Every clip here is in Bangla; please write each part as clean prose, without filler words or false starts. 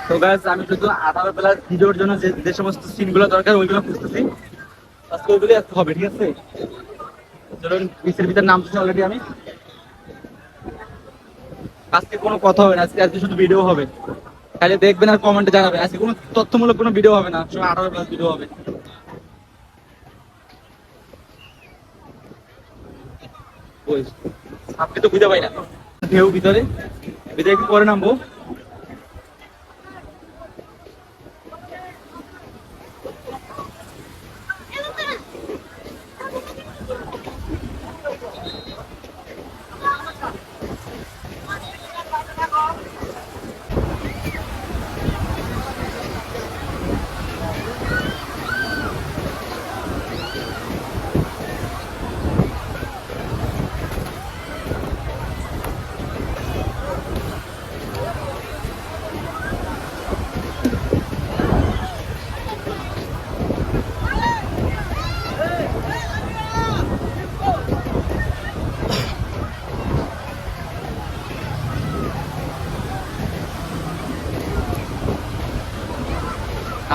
তো গাইস আমি শুধু 18+ ভিডিওর জন্য যে যে সমস্ত সিনগুলো দরকার ওইগুলো খুঁজতেছি। আজকে ওইগুলো হবে, ঠিক আছে? চলুন পিসের ভিতর নামতেছি অলরেডি আমি। আজকে কোনো কথা হবে না, আজকে আজকে শুধু ভিডিও হবে। খালি দেখবেন আর কমেন্টে জানাবেন। আজকে কোনো তথ্যমূলক কোনো ভিডিও হবে না, সব 18+ ভিডিও হবে। ওই আপনি তো খুঁজে পাই না, ঢেউ ভিতরে ভিতরে একটু পরে নামবো।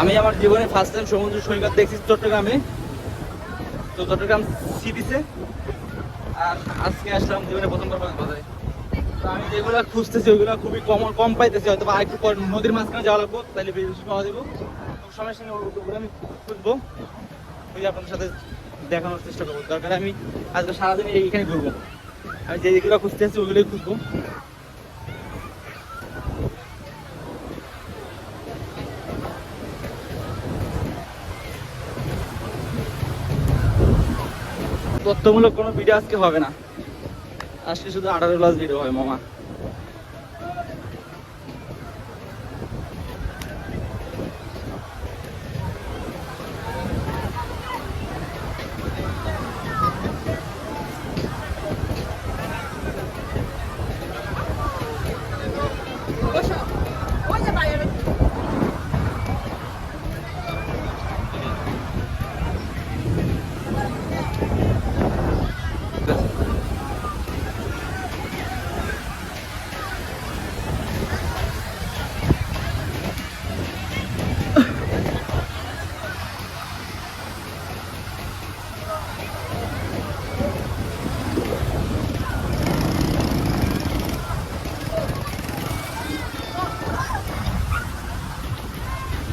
আমি আমার জীবনে ফার্স্ট টাইম সমুদ্র সৈকত দেখছি চট্টগ্রামে। তো চট্টগ্রাম সি বিচে, আর আজকে আসলাম জীবনে প্রথমবার কক্সবাজারে। তো আমি যেগুলো খুঁজতেছি ওইগুলো খুবই কম কম পাইতেছি, হয়তো বা একটু পর নদীর মাঝখানে যাওয়া লাগবো, তাহলে বেশি পাওয়া যাবো। খুব সমস্যা নেই, ওগুলো আমি খুঁজবো, ওই আপনাদের সাথে দেখানোর চেষ্টা করবো। দরকার আমি আজকে সারাদিন এইখানে ঘুরবো। আমি যেগুলো খুঁজতে আছি ওইগুলোই খুঁজবো। তথ্যমূলক কোনো ভিডিও আজকে হবে না, আজকে শুধু 18+ ভিডিও হয় মামা।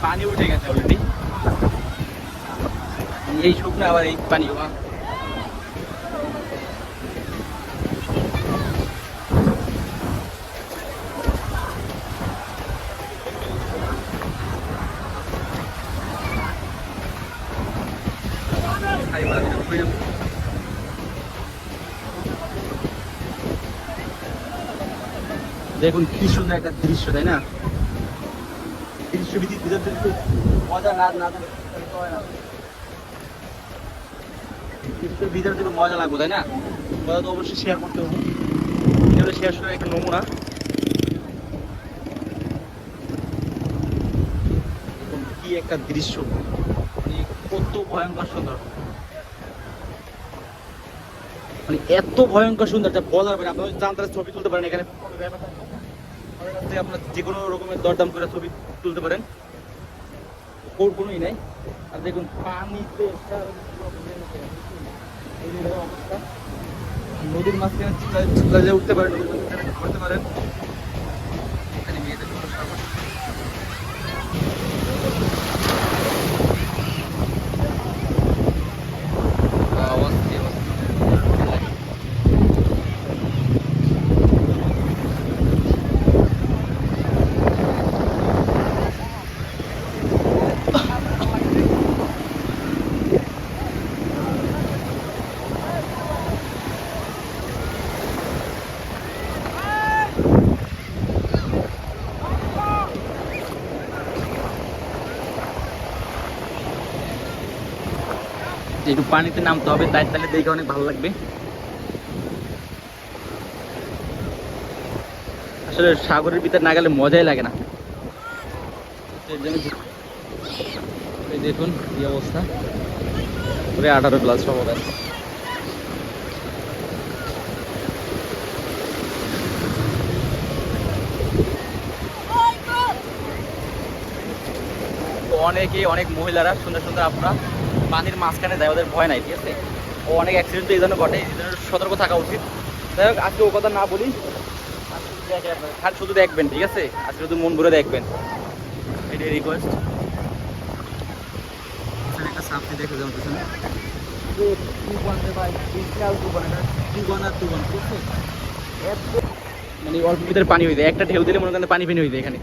পানি উঠে গেছে অলরেডি, এই শুকনো আবার এই পানি। দেখুন কি সুন্দর একটা দৃশ্য, তাই না? দৃশ্য ভিতর থেকে মজা না না দৃশ্যের ভিতরে থেকে মজা লাগবে, তাই না? মজা তো অবশ্যই শেয়ার করতে হবে, এটা শেয়ার করার একটা নমুনা। কি একটা দৃশ্য, মানে কত ভয়ঙ্কর সুন্দর, মানে এত ভয়ঙ্কর সুন্দর যা বলার বাইরে। আপনারা জানতে ছবি তুলতে পারেন এখানে, আপনার যে কোনো রকমের দরদাম করে ছবি তুলতে পারেন, কোনোই নাই। আর দেখুন পানিতে অবস্থা, নদীর মাঝখানে উঠতে পারেন, করতে পারেন। একটু পানিতে নামতে হবে, তাই তাহলে দেখে অনেক ভালো লাগবে। আসলে সাগরের ভিতর না গেলে মজাই লাগে না। এই দেখুন কি অবস্থা, পুরো 18+ সব হবে। অনেকে অনেক মহিলারা সুন্দর সুন্দর আপনারা পানির মাঝখানে যায়, ওদের ভয় নাই, ঠিক আছে। ও অনেক অ্যাক্সিডেন্ট এই জন্য ঘটে, এই জন্য সতর্ক থাকা উচিত। যাই হোক আজকে ও কথা না বলি, খাট শুধু দেখবেন, ঠিক আছে, আজকে শুধু মন ভরে দেখবেন, এটাই রিকোয়েস্ট। একটা সাপনি দেখে যেমন পিছনে মানে অল্প ভিতরে পানি হয়ে যায়, একটা ঢেউ দিলে মনে করেন পানি ফেনি হয়ে যায় এখানে।